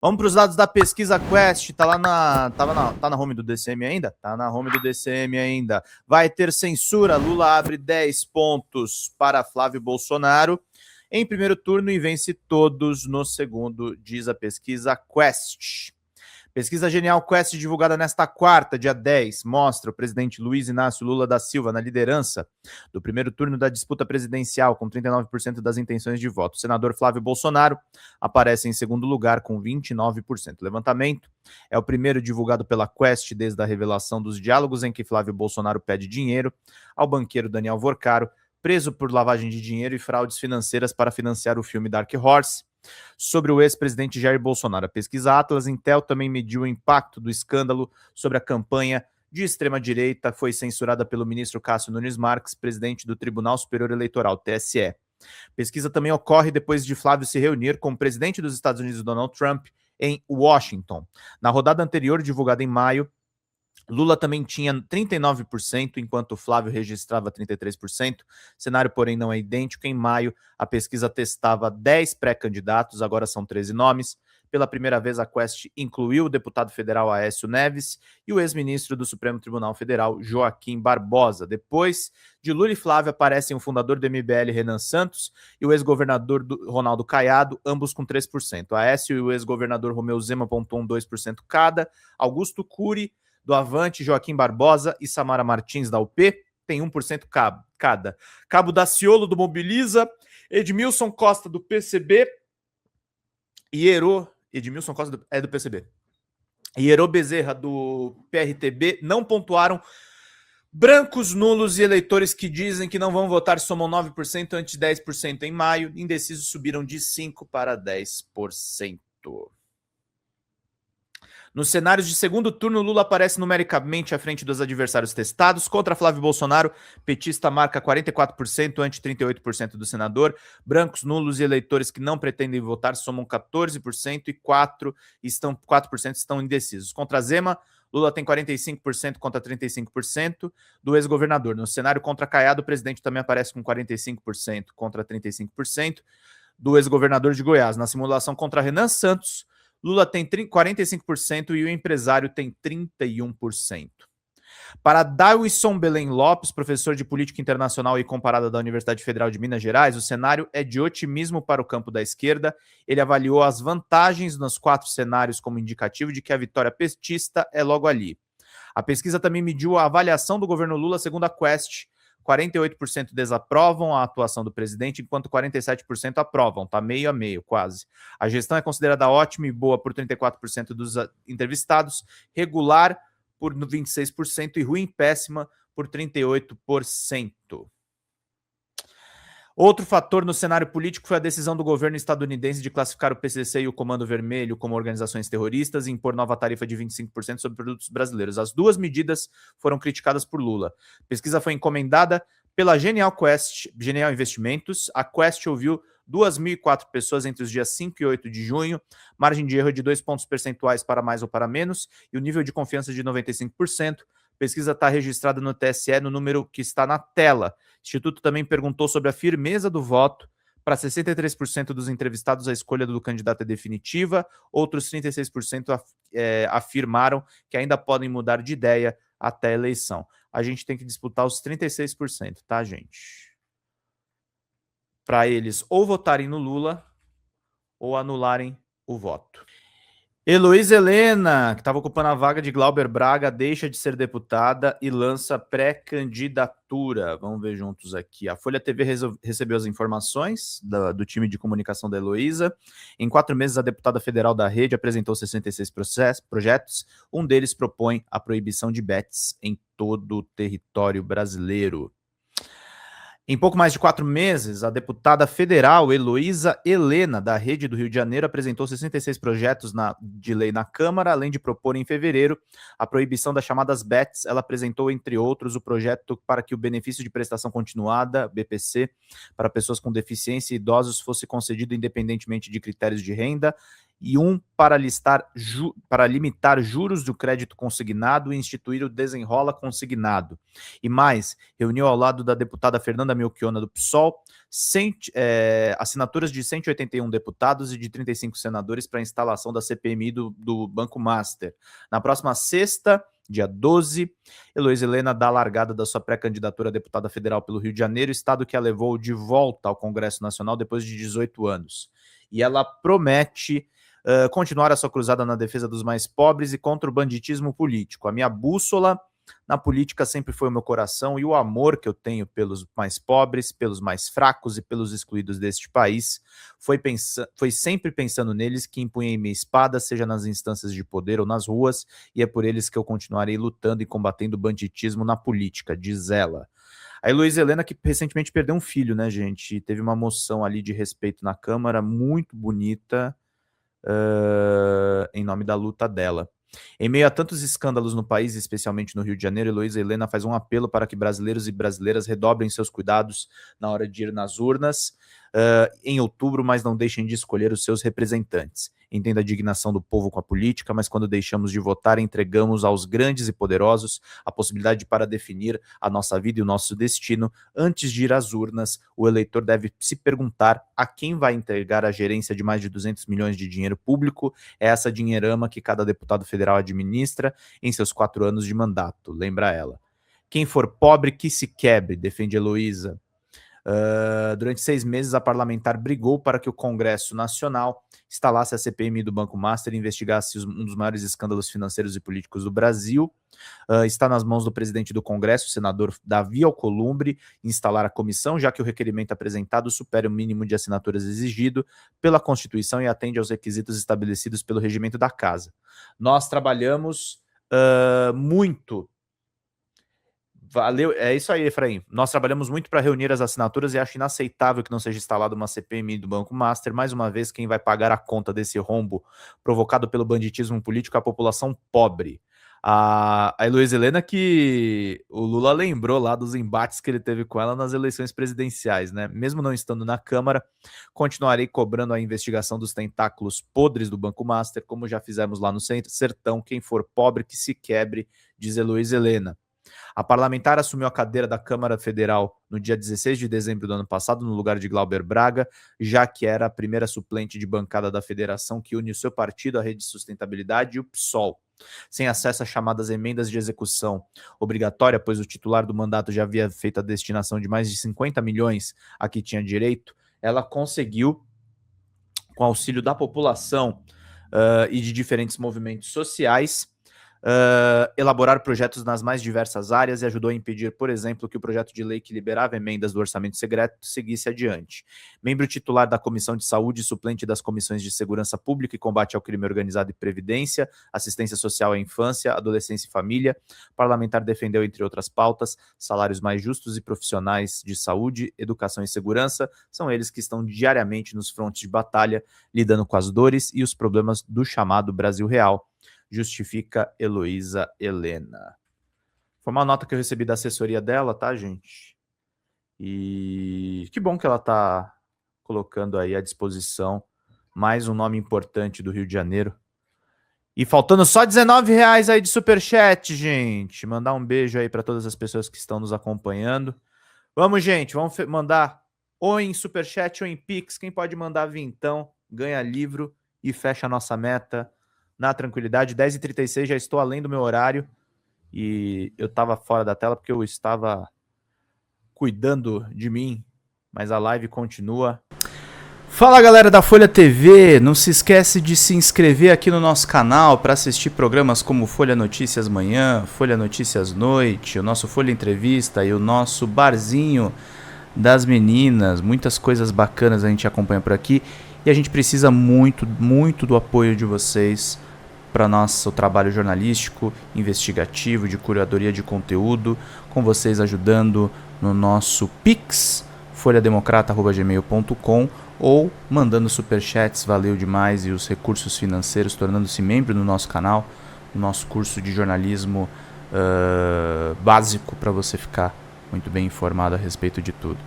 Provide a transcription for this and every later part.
Vamos para os dados da pesquisa Quest. Tá na home do DCM ainda? Tá na home do DCM ainda. Vai ter censura. Lula abre 10 pontos para Flávio Bolsonaro em primeiro turno e vence todos no segundo, diz a pesquisa Quest. Pesquisa Genial Quest, divulgada nesta quarta, dia 10, mostra o presidente Luiz Inácio Lula da Silva na liderança do primeiro turno da disputa presidencial, com 39% das intenções de voto. O senador Flávio Bolsonaro aparece em segundo lugar, com 29%. O levantamento é o primeiro divulgado pela Quest desde a revelação dos diálogos em que Flávio Bolsonaro pede dinheiro ao banqueiro Daniel Vorcaro, preso por lavagem de dinheiro e fraudes financeiras para financiar o filme Dark Horse, sobre o ex-presidente Jair Bolsonaro. A pesquisa Atlas Intel também mediu o impacto do escândalo sobre a campanha de extrema-direita, foi censurada pelo ministro Cássio Nunes Marques, presidente do Tribunal Superior Eleitoral, TSE. A pesquisa também ocorre depois de Flávio se reunir com o presidente dos Estados Unidos, Donald Trump, em Washington. Na rodada anterior, divulgada em maio, Lula também tinha 39%, enquanto Flávio registrava 33%. O cenário, porém, não é idêntico. Em maio, a pesquisa testava 10 pré-candidatos, agora são 13 nomes. Pela primeira vez, a Quest incluiu o deputado federal Aécio Neves e o ex-ministro do Supremo Tribunal Federal, Joaquim Barbosa. Depois de Lula e Flávio, aparecem o fundador do MBL, Renan Santos, e o ex-governador Ronaldo Caiado, ambos com 3%. Aécio e o ex-governador Romeu Zema pontuam 2% cada. Augusto Cury, do Avante, Joaquim Barbosa e Samara Martins, da UP, tem 1% cada. Cabo Daciolo, do Mobiliza, Edmilson Costa, do PCB, e Edmilson Costa é do PCB. E Herô Bezerra, do PRTB, não pontuaram. Brancos, nulos e eleitores que dizem que não vão votar somam 9%, antes 10% em maio. Indecisos subiram de 5% para 10%. Nos cenários de segundo turno, Lula aparece numericamente à frente dos adversários testados. Contra Flávio Bolsonaro, petista marca 44%, ante 38% do senador. Brancos, nulos e eleitores que não pretendem votar somam 14% e 4% estão indecisos. Contra Zema, Lula tem 45% contra 35% do ex-governador. No cenário contra Caiado, o presidente também aparece com 45% contra 35% do ex-governador de Goiás. Na simulação contra Renan Santos, Lula tem 45% e o empresário tem 31%. Para Dawison Belém Lopes, professor de Política Internacional e Comparada da Universidade Federal de Minas Gerais, o cenário é de otimismo para o campo da esquerda. Ele avaliou as vantagens nos 4 cenários como indicativo de que a vitória petista é logo ali. A pesquisa também mediu a avaliação do governo Lula segundo a Quest. 48% desaprovam a atuação do presidente, enquanto 47% aprovam, tá meio a meio, quase. A gestão é considerada ótima e boa por 34% dos entrevistados, regular por 26% e ruim e péssima por 38%. Outro fator no cenário político foi a decisão do governo estadunidense de classificar o PCC e o Comando Vermelho como organizações terroristas e impor nova tarifa de 25% sobre produtos brasileiros. As duas medidas foram criticadas por Lula. A pesquisa foi encomendada pela Genial Investimentos. A Quest ouviu 2.004 pessoas entre os dias 5 e 8 de junho, margem de erro de 2 pontos percentuais para mais ou para menos e o nível de confiança de 95%. A pesquisa está registrada no TSE no número que está na tela. O Instituto também perguntou sobre a firmeza do voto. Para 63% dos entrevistados, a escolha do candidato é definitiva. Outros 36% afirmaram que ainda podem mudar de ideia até a eleição. A gente tem que disputar os 36%, tá, gente? Para eles ou votarem no Lula ou anularem o voto. Heloísa Helena, que estava ocupando a vaga de Glauber Braga, deixa de ser deputada e lança pré-candidatura. Vamos ver juntos aqui. A Folha TV recebeu as informações do time de comunicação da Heloísa. Em 4 meses, a deputada federal da rede apresentou 66 projetos. Um deles propõe a proibição de bets em todo o território brasileiro. Em pouco mais de 4 meses, a deputada federal Heloísa Helena, da Rede do Rio de Janeiro, apresentou 66 projetos de lei na Câmara, além de propor em fevereiro a proibição das chamadas bets. Ela apresentou, entre outros, o projeto para que o benefício de prestação continuada, BPC, para pessoas com deficiência e idosos fosse concedido independentemente de critérios de renda e um para limitar juros do crédito consignado e instituir o desenrola consignado. E mais, reuniu ao lado da deputada Fernanda Melchiona do PSOL assinaturas de 181 deputados e de 35 senadores para a instalação da CPMI do Banco Master. Na próxima sexta, dia 12, Heloísa Helena dá a largada da sua pré-candidatura a deputada federal pelo Rio de Janeiro, estado que a levou de volta ao Congresso Nacional depois de 18 anos. E ela promete continuar a sua cruzada na defesa dos mais pobres e contra o banditismo político. A minha bússola na política sempre foi o meu coração e o amor que eu tenho pelos mais pobres, pelos mais fracos e pelos excluídos deste país. Foi sempre pensando neles que empunhei minha espada, seja nas instâncias de poder ou nas ruas, e é por eles que eu continuarei lutando e combatendo o banditismo na política, diz ela. A Heloísa Helena, que recentemente perdeu um filho, né, gente? Teve uma moção ali de respeito na Câmara, muito bonita, em nome da luta dela. Em meio a tantos escândalos no país, especialmente no Rio de Janeiro, Heloísa Helena faz um apelo para que brasileiros e brasileiras redobrem seus cuidados na hora de ir nas urnas em outubro, mas não deixem de escolher os seus representantes. Entenda a indignação do povo com a política, mas quando deixamos de votar, entregamos aos grandes e poderosos a possibilidade para definir a nossa vida e o nosso destino. Antes de ir às urnas, o eleitor deve se perguntar a quem vai entregar a gerência de mais de 200 milhões de dinheiro público. É essa dinheirama que cada deputado federal administra em seus 4 anos de mandato, lembra ela. Quem for pobre, que se quebre, defende Heloísa. Durante 6 meses, a parlamentar brigou para que o Congresso Nacional instalasse a CPMI do Banco Master e investigasse um dos maiores escândalos financeiros e políticos do Brasil. Está nas mãos do presidente do Congresso, o senador Davi Alcolumbre, instalar a comissão, já que o requerimento apresentado supera o mínimo de assinaturas exigido pela Constituição e atende aos requisitos estabelecidos pelo regimento da Casa. Nós trabalhamos muito. Valeu, é isso aí, Efraim. Nós trabalhamos muito para reunir as assinaturas e acho inaceitável que não seja instalada uma CPMI do Banco Master. Mais uma vez, quem vai pagar a conta desse rombo provocado pelo banditismo político é a população pobre. A Heloísa Helena, que o Lula lembrou lá dos embates que ele teve com ela nas eleições presidenciais, né? Mesmo não estando na Câmara, continuarei cobrando a investigação dos tentáculos podres do Banco Master, como já fizemos lá no Sertão. Quem for pobre que se quebre, diz Heloísa Helena. A parlamentar assumiu a cadeira da Câmara Federal no dia 16 de dezembro do ano passado, no lugar de Glauber Braga, já que era a primeira suplente de bancada da federação que une o seu partido, a Rede de Sustentabilidade e o PSOL. Sem acesso às chamadas emendas de execução obrigatória, pois o titular do mandato já havia feito a destinação de mais de 50 milhões a que tinha direito, ela conseguiu, com auxílio da população e de diferentes movimentos sociais, elaborar projetos nas mais diversas áreas e ajudou a impedir, por exemplo, que o projeto de lei que liberava emendas do orçamento secreto seguisse adiante. Membro titular da Comissão de Saúde e suplente das Comissões de Segurança Pública e Combate ao Crime Organizado e Previdência, Assistência Social à Infância, Adolescência e Família, parlamentar defendeu, entre outras pautas, salários mais justos e profissionais de saúde, educação e segurança. São eles que estão diariamente nos frontes de batalha, lidando com as dores e os problemas do chamado Brasil Real, justifica Heloísa Helena. Foi uma nota que eu recebi da assessoria dela, tá, gente? E que bom que ela tá colocando aí à disposição mais um nome importante do Rio de Janeiro. E faltando só R$19 aí de superchat, gente. Mandar um beijo aí para todas as pessoas que estão nos acompanhando. Vamos, gente, vamos mandar ou em superchat ou em Pix. Quem pode mandar vintão, ganha livro e fecha a nossa meta na tranquilidade. 10h36, já estou além do meu horário e eu estava fora da tela porque eu estava cuidando de mim, mas a live continua. Fala, galera da Folha TV, não se esquece de se inscrever aqui no nosso canal para assistir programas como Folha Notícias Manhã, Folha Notícias Noite, o nosso Folha Entrevista e o nosso Barzinho das Meninas. Muitas coisas bacanas a gente acompanha por aqui e a gente precisa muito, muito do apoio de vocês para nosso trabalho jornalístico, investigativo, de curadoria de conteúdo, com vocês ajudando no nosso Pix, folhademocrata@gmail.com, ou mandando superchats, valeu demais, e os recursos financeiros, tornando-se membro do nosso canal, no nosso curso de jornalismo básico, para você ficar muito bem informado a respeito de tudo.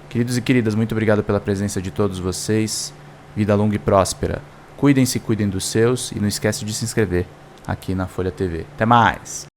Queridos e queridas, muito obrigado pela presença de todos vocês, vida longa e próspera. cuidem dos seus e não esquece de se inscrever aqui na Folha TV. Até mais!